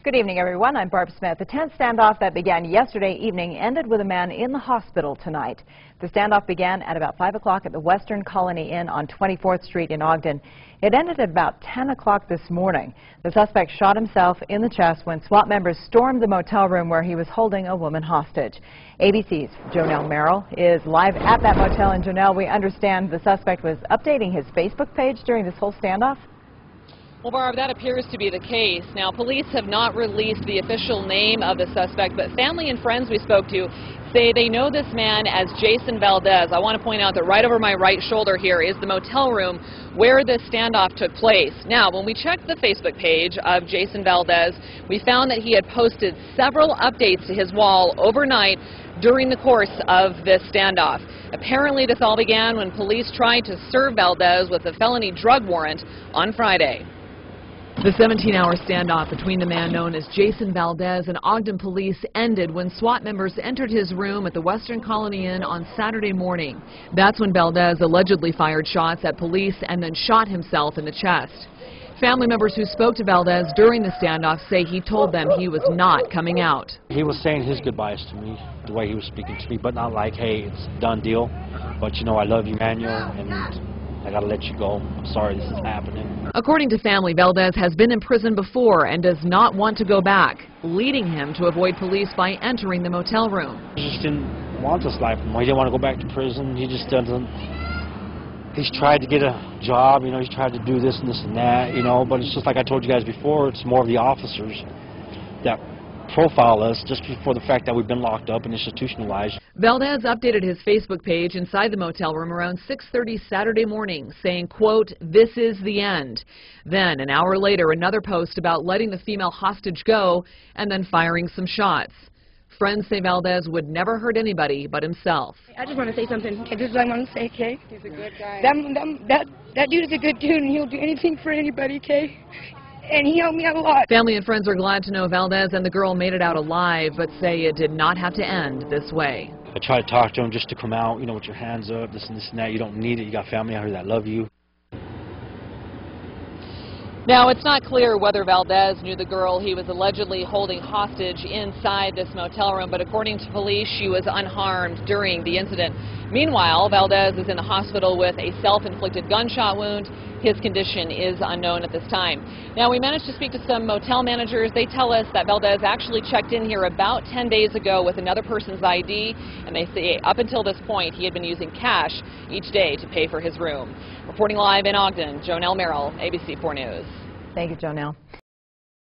Good evening, everyone. I'm Barb Smith. The tense standoff that began yesterday evening ended with a man in the hospital tonight. The standoff began at about 5 o'clock at the Western Colony Inn on 24th Street in Ogden. It ended at about 10 o'clock this morning. The suspect shot himself in the chest when SWAT members stormed the motel room where he was holding a woman hostage. ABC's Jonelle Merrill is live at that motel. And Jonelle, we understand the suspect was updating his Facebook page during this whole standoff? Well, Barb, that appears to be the case. Now, police have not released the official name of the suspect, but family and friends we spoke to say they know this man as Jason Valdez. I want to point out that right over my right shoulder here is the motel room where this standoff took place. Now, when we checked the Facebook page of Jason Valdez, we found that he had posted several updates to his wall overnight during the course of this standoff. Apparently, this all began when police tried to serve Valdez with a felony drug warrant on Friday. The 17-hour standoff between the man known as Jason Valdez and Ogden police ended when SWAT members entered his room at the Western Colony Inn on Saturday morning. That's when Valdez allegedly fired shots at police and then shot himself in the chest. Family members who spoke to Valdez during the standoff say he told them he was not coming out. He was saying his goodbyes to me, the way he was speaking to me, but not like, hey, it's a done deal, but you know, I love you, Manuel, and I gotta let you go. I'm sorry this is happening. According to family, Valdez has been in prison before and does not want to go back, leading him to avoid police by entering the motel room. He just didn't want this life anymore. He didn't want to go back to prison. He just doesn't. He's tried to get a job, you know, he's tried to do this and that, you know, but it's just like I told you guys before, it's more of the officers that profile us just for the fact that we've been locked up and institutionalized. Valdez updated his Facebook page inside the motel room around 6:30 Saturday morning, saying, quote, "This is the end." Then, an hour later, another post about letting the female hostage go and then firing some shots. Friends say Valdez would never hurt anybody but himself. I just want to say something. I just want to say, Kay. He's a good guy. That dude is a good dude, and he'll do anything for anybody, Kay. And he helped me out a lot. Family and friends are glad to know Valdez and the girl made it out alive, but say it did not have to end this way. I try to talk to him just to come out, you know, with your hands up, this and that. You don't need it. You got family out here that love you. Now, it's not clear whether Valdez knew the girl he was allegedly holding hostage inside this motel room, but according to police, she was unharmed during the incident. Meanwhile, Valdez is in the hospital with a self-inflicted gunshot wound. His condition is unknown at this time. Now, we managed to speak to some motel managers. They tell us that Valdez actually checked in here about 10 days ago with another person's ID, and they say up until this point, he had been using cash each day to pay for his room. Reporting live in Ogden, Jonelle Merrill, ABC 4 News. Thank you, Jonelle.